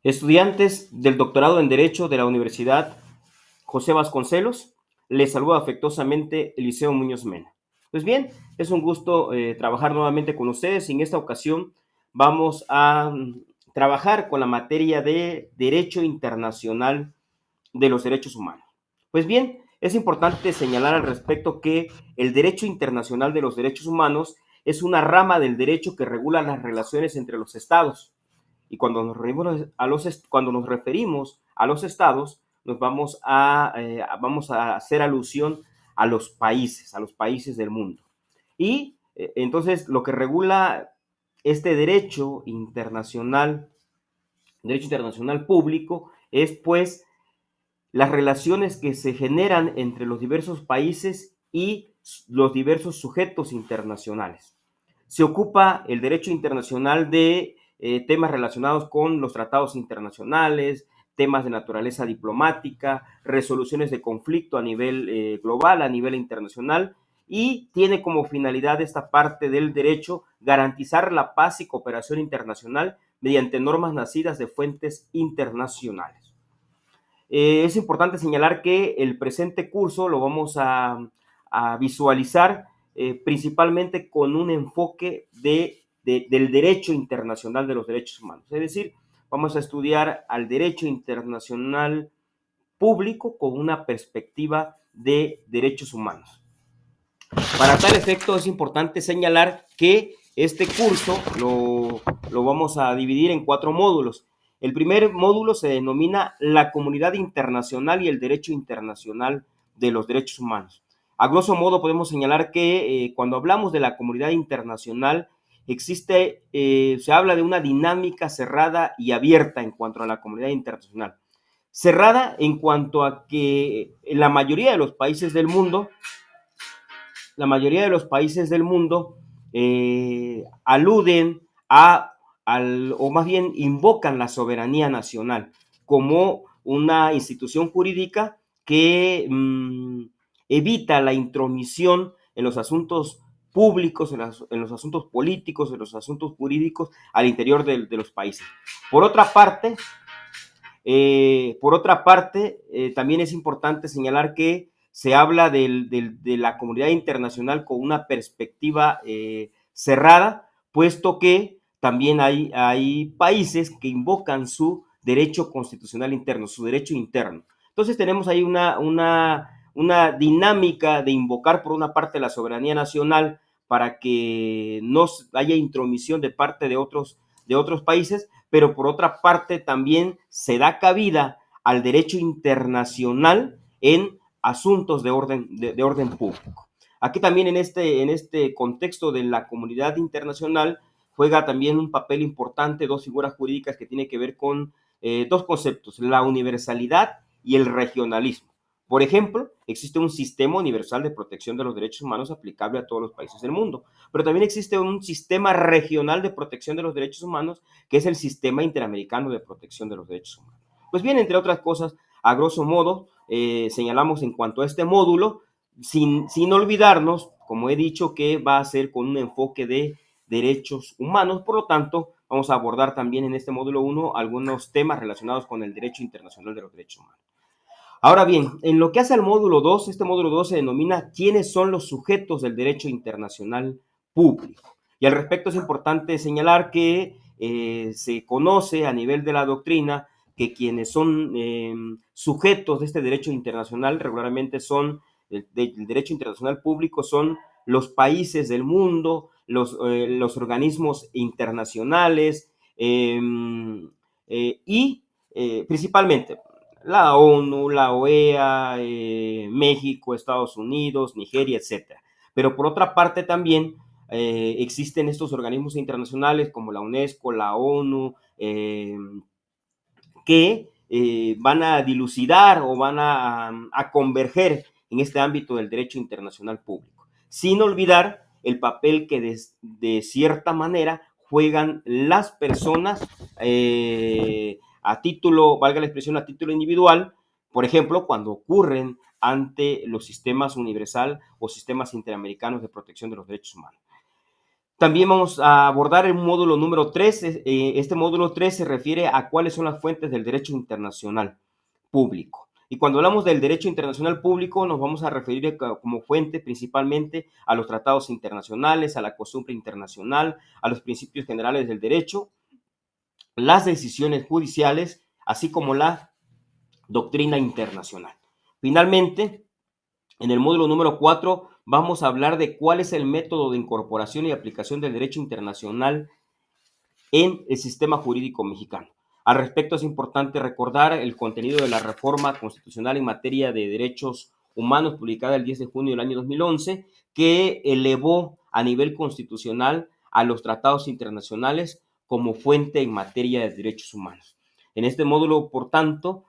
Estudiantes del doctorado en Derecho de la Universidad José Vasconcelos, les saluda afectuosamente Eliseo Muñoz Mena. Pues bien, es un gusto trabajar nuevamente con ustedes y en esta ocasión vamos a trabajar con la materia de Derecho Internacional de los Derechos Humanos. Pues bien, es importante señalar al respecto que el Derecho Internacional de los Derechos Humanos es una rama del derecho que regula las relaciones entre los estados. Y cuando nos referimos a los estados, vamos a hacer alusión a los países del mundo. Y entonces lo que regula este derecho internacional público, es pues las relaciones que se generan entre los diversos países y los diversos sujetos internacionales. Se ocupa el derecho internacional de temas relacionados con los tratados internacionales, temas de naturaleza diplomática, resoluciones de conflicto a nivel global, a nivel internacional, y tiene como finalidad esta parte del derecho garantizar la paz y cooperación internacional mediante normas nacidas de fuentes internacionales. Es importante señalar que el presente curso lo vamos a visualizar principalmente con un enfoque del derecho internacional de los derechos humanos. Es decir, vamos a estudiar al derecho internacional público con una perspectiva de derechos humanos. Para tal efecto es importante señalar que este curso lo vamos a dividir en 4 módulos. El primer módulo se denomina la comunidad internacional y el derecho internacional de los derechos humanos. A grosso modo podemos señalar que cuando hablamos de la comunidad internacional se habla de una dinámica cerrada y abierta en cuanto a la comunidad internacional. Cerrada en cuanto a que la mayoría de los países del mundo aluden o más bien invocan la soberanía nacional como una institución jurídica que evita la intromisión en los asuntos públicos, en los asuntos políticos, en los asuntos jurídicos al interior de los países. Por otra parte, también es importante señalar que se habla de la comunidad internacional con una perspectiva cerrada, puesto que también hay países que invocan su derecho constitucional interno, su derecho interno. Entonces tenemos ahí una dinámica de invocar por una parte la soberanía nacional para que no haya intromisión de parte de otros países, pero por otra parte también se da cabida al derecho internacional en asuntos de orden público. Aquí también en este contexto de la comunidad internacional juega también un papel importante dos figuras jurídicas que tienen que ver con dos conceptos, la universalidad y el regionalismo. Por ejemplo, existe un sistema universal de protección de los derechos humanos aplicable a todos los países del mundo, pero también existe un sistema regional de protección de los derechos humanos, que es el Sistema Interamericano de Protección de los Derechos Humanos. Pues bien, entre otras cosas, a grosso modo, señalamos en cuanto a este módulo, sin olvidarnos, como he dicho, que va a ser con un enfoque de derechos humanos. Por lo tanto, vamos a abordar también en este módulo 1 algunos temas relacionados con el derecho internacional de los derechos humanos. Ahora bien, en lo que hace al módulo 2, este módulo 2 se denomina ¿quiénes son los sujetos del derecho internacional público? Y al respecto es importante señalar que se conoce a nivel de la doctrina que quienes son sujetos de este derecho internacional regularmente son, del derecho internacional público, son los países del mundo, los organismos internacionales y principalmente la ONU, la OEA, México, Estados Unidos, Nigeria, etcétera. Pero por otra parte también existen estos organismos internacionales como la UNESCO, la ONU, que van a dilucidar o van a converger en este ámbito del derecho internacional público, sin olvidar el papel que de cierta manera juegan las personas a título, valga la expresión, a título individual, por ejemplo, cuando ocurren ante los sistemas universal o sistemas interamericanos de protección de los derechos humanos. También vamos a abordar el módulo número 3. Este módulo 3 se refiere a cuáles son las fuentes del derecho internacional público. Y cuando hablamos del derecho internacional público, nos vamos a referir como fuente principalmente a los tratados internacionales, a la costumbre internacional, a los principios generales del derecho, las decisiones judiciales, así como la doctrina internacional. Finalmente, en el módulo número 4 vamos a hablar de cuál es el método de incorporación y aplicación del derecho internacional en el sistema jurídico mexicano. Al respecto, es importante recordar el contenido de la reforma constitucional en materia de derechos humanos publicada el 10 de junio del año 2011, que elevó a nivel constitucional a los tratados internacionales como fuente en materia de derechos humanos. En este módulo, por tanto,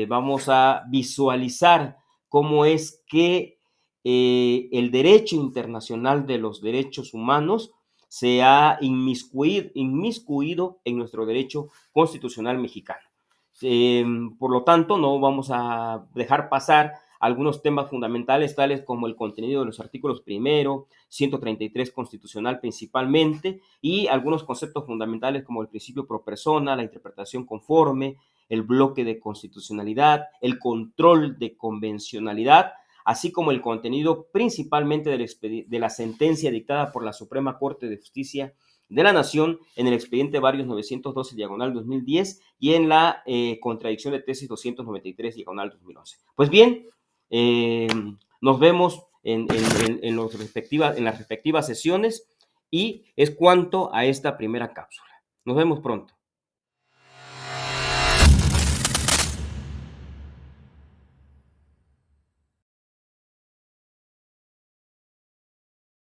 vamos a visualizar cómo es que el derecho internacional de los derechos humanos se ha inmiscuido en nuestro derecho constitucional mexicano. Por lo tanto, no vamos a dejar pasar algunos temas fundamentales, tales como el contenido de los artículos primero, 133 constitucional principalmente, y algunos conceptos fundamentales como el principio pro persona, la interpretación conforme, el bloque de constitucionalidad, el control de convencionalidad, así como el contenido principalmente de la sentencia dictada por la Suprema Corte de Justicia de la Nación en el expediente varios 912 diagonal 2010 y en la contradicción de tesis 293 diagonal 2011. Pues bien, eh, nos vemos en las respectivas sesiones y es cuanto a esta primera cápsula. Nos vemos pronto.